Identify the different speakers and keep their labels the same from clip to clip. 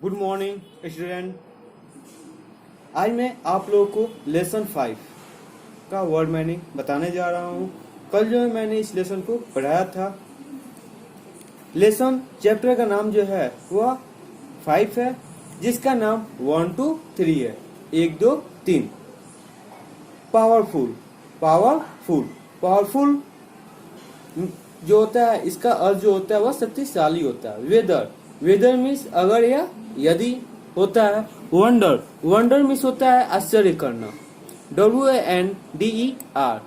Speaker 1: Good morning student. आज मैं आप लोगों को लेसन 5 का वर्ड मीनिंग बताने जा रहा हूँ। कल जो है मैंने इस लेसन को पढ़ाया था। लेसन चैप्टर का नाम जो है वह 5 है, जिसका नाम 1 2 3 है। 1 2 3। पावरफुल पावरफुल पावरफुल जो होता है, इसका अर्थ जो होता है वह शक्तिशाली होता है। वेदर वेदर मीन्स अगर या यदि होता है। वंडर वंडर मीन्स होता है आश्चर्य करना। WANDER।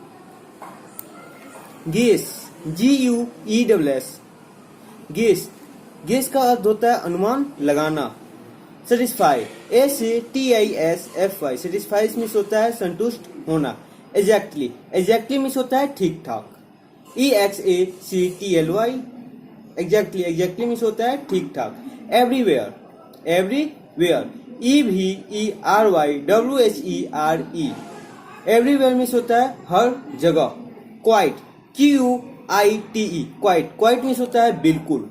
Speaker 1: Guess GUESS। Guess guess का अर्थ होता है अनुमान लगाना। Satisfy SATISFY। सेटिस्फाई मीन्स होता है संतुष्ट होना। एग्जैक्टली एग्जैक्टली मीन्स होता है ठीक ठाक। EXACTLY। एग्जैक्टली एग्जैक्टली मीन्स होता है ठीक ठाक। Everywhere everywhere EVERYWHERE। Everywhere means होता है हर जगह। Quite QUITE। Quite quite means होता है बिल्कुल।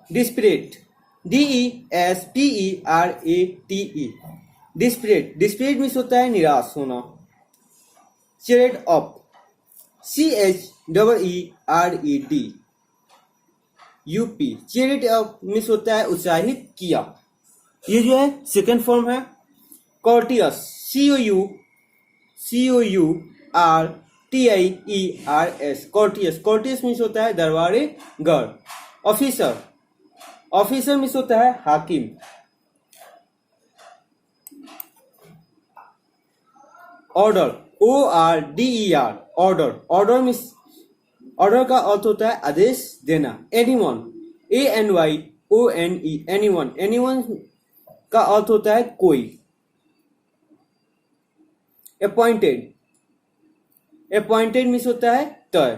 Speaker 1: Desperate DESPERATE। Desperate desperate means होता है निराश होना। Chaired up CHEERED UP। Chaired up means होता है उत्साहित किया। ये जो है सेकंड फॉर्म है। कॉर्टियस COURTIERS। कॉर्टियस कॉर्टियस मीन्स होता है दरबारी गढ़। ऑफिसर ऑफिसर मीन्स होता है हाकिम। Order ORDER। Order order means order का अर्थ होता है आदेश देना। Anyone ANYONE। एनीवन एनीवन का अर्थ होता है कोई। अपॉइंटेड अपॉइंटेड मीन्स होता है तय।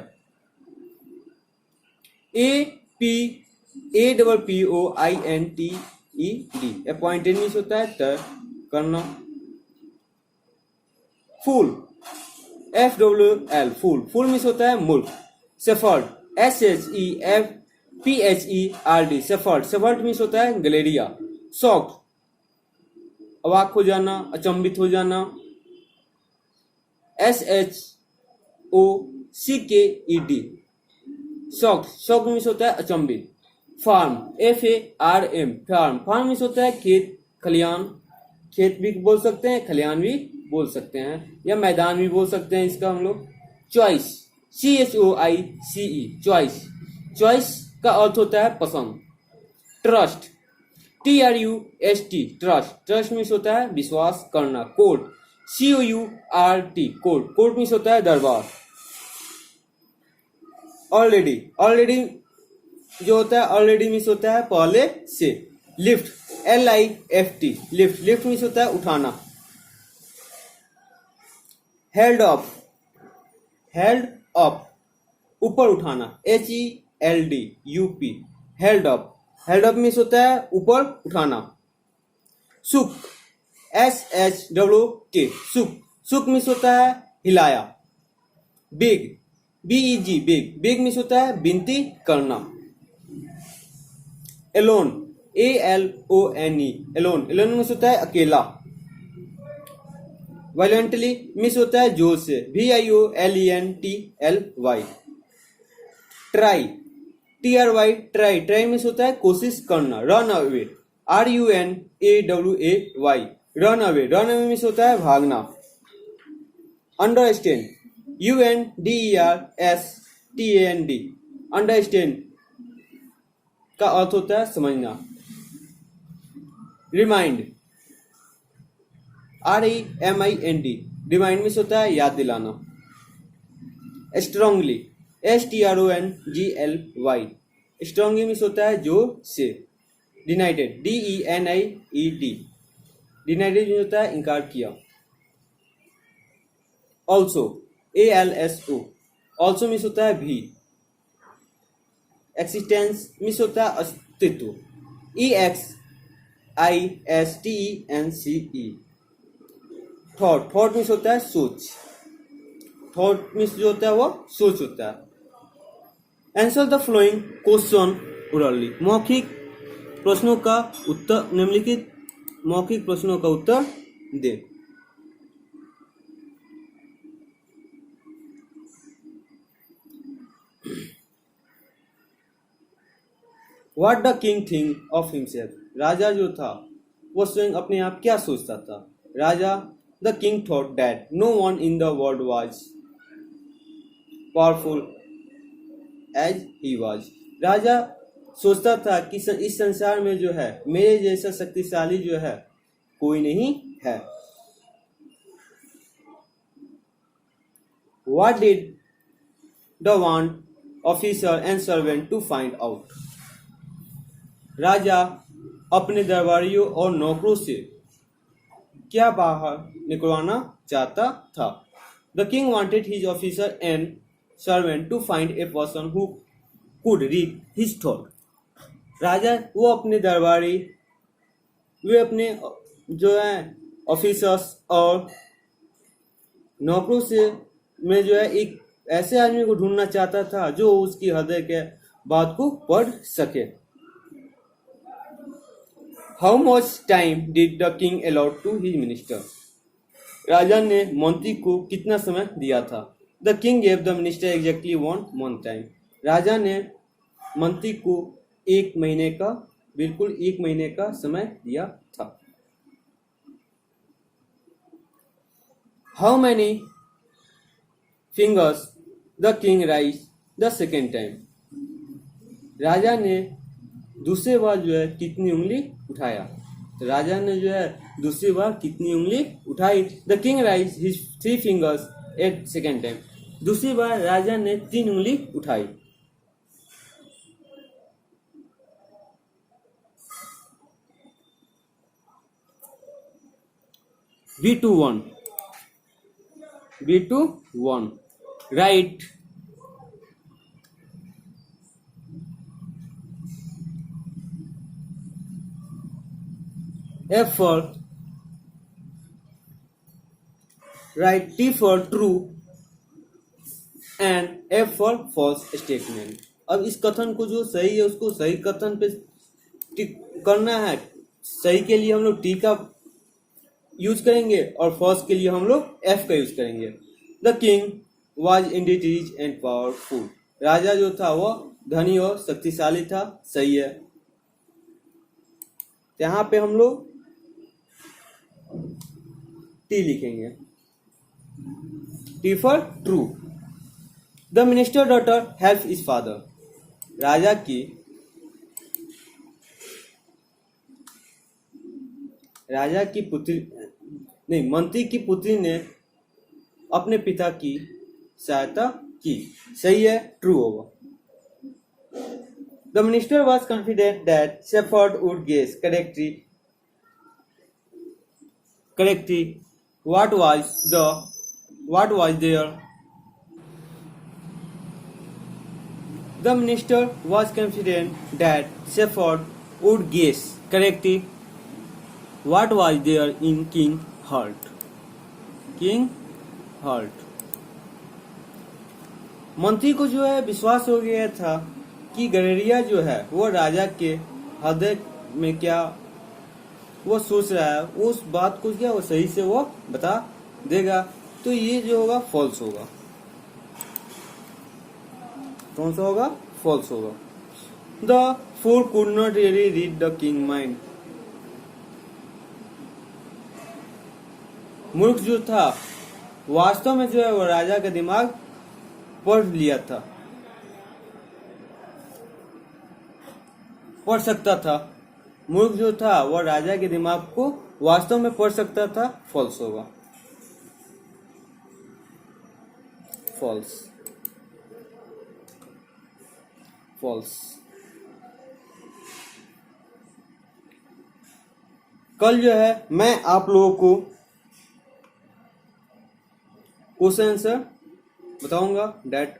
Speaker 1: APPOINTED। अपॉइंटेड मीन्स होता है तय करना। फूल FWL। फूल फूल मीन्स होता है मूर्ख। Shepherd SHEFPHERD। Shepherd shepherd means होता है गलेरिया। शॉक्ड अवाक हो जाना, अचंभित हो जाना। SHOCKED। शॉक्ड शॉक्ड मीन्स होता है अचंभित। Farm FARM। Farm farm means होता है खेत खलियान। खेत भी बोल सकते हैं, खलियान भी बोल सकते हैं, या मैदान भी बोल सकते हैं इसका हम लोग। Choice CHOICE। चॉइस चॉइस का अर्थ होता है पसंद। Trust TRUST। Trust trust means होता है विश्वास करना। Court COURT। Court court means होता है दरबार। ऑलरेडी ऑलरेडी जो होता है ऑलरेडी मीन्स होता है पहले से। Lift LIFT। Lift lift means होता है उठाना। हेल्ड अप हेल्ड अप ऊपर उठाना। HELD UP। Held up means होता है ऊपर उठाना। सुक SHWK। सुक सुक मीन्स होता है हिलाया। Big BEG। बिग मीन्स होता है विनती करना। Alone ALONE। Alone alone means होता है अकेला। वायलेंटली मीन्स होता है जोर से। VIOLENTLY। Try TRY। Try try means होता है कोशिश करना। Run away RUNAWAY। Run away means होता है भागना। Understand UNDERSTAND। अंडरस्टैंड का अर्थ होता है समझना। Remind REMIND। रिमाइंड मीन्स होता है याद दिलाना। Strongly STRONGLY। स्ट्रांगली मीन्स होता है जोर से। डिनाइटेड DENIED। डिनाइटेड मीन्स होता है इनकार किया। Also ALSO। ऑल्सो मीन्स होता है भी। एक्सिस्टेंस मीन्स होता है अस्तित्व। EXISTENCE। थॉट मीन्स होता है सोच। थॉट मीन्स जो होता है वो सोच होता है। Answer the flowing question orally, मौखिक प्रश्नों का उत्तर, निम्नलिखित मौखिक प्रश्नों का उत्तर दे। What the king think of himself? राजा जो था वो स्वयं अपने आप क्या सोचता था? राजा the king thought that no one in the world was powerful as he was. राजा सोचता था कि इस संसार में जो है मेरे जैसा शक्तिशाली जो है कोई नहीं है। What did the one officer and servant to find out? राजा अपने दरबारियों और नौकरों से क्या बाहर निकलवाना चाहता था? The king wanted his officer and servant to find a person who could read his thought. राजा वो अपने दरबारी, वे अपने जो है ऑफिसर्स और नौकरों से में जो है एक ऐसे आदमी को ढूंढना चाहता था जो उसकी हृदय के बात को पढ़ सके। How much time did the king allow to his minister? राजा ने मंत्री को कितना समय दिया था? The king gave the minister exactly 1 month time. राजा ने मंत्री को 1 महीने का, बिल्कुल 1 महीने का समय दिया था। How many fingers the king raised the second time? राजा ने दूसरी बार जो है कितनी उंगली उठाया? तो राजा ने जो है दूसरी बार कितनी उंगली उठाई? The king rise his 3 fingers eight second time. दूसरी बार राजा ने 3 उंगली उठाई. B21 right. F for right, T for true and F for false statement. अब इस कथन को जो सही है उसको सही कथन पे टिक करना है. सही के लिए हम लोग T का यूज करेंगे और फॉल्स के लिए हम लोग F का यूज करेंगे. The king was indeed rich and powerful. राजा जो था वह धनी और शक्तिशाली था. सही है. यहाँ पे हम लोग T लिखेंगे. T for true. The minister daughter helped his father. राजा की पुत्री नहीं, मंत्री की पुत्री ने अपने पिता की सहायता की. सही है. ट्रू होगा. The minister was confident that Shepherd would guess correctly. What was there? The minister was confident that Shepherd would guess correctly what was there in King Heart. मंत्री को जो है विश्वास हो गया था कि गलेरिया जो है वो राजा के हृदय में क्या वो सोच रहा है, उस बात को क्या वो सही से वो बता देगा. तो ये जो होगा फॉल्स होगा. कौन सा होगा? फॉल्स होगा. The fool could not really read the king mind. मूर्ख जो था वास्तव में जो है वो राजा का दिमाग पढ़ लिया था, पढ़ सकता था. मूर्ख जो था वह राजा के दिमाग को वास्तव में पढ़ सकता था. फॉल्स होगा. फॉल्स. कल जो है मैं आप लोगों को क्वेश्चन आंसर बताऊंगा. डेट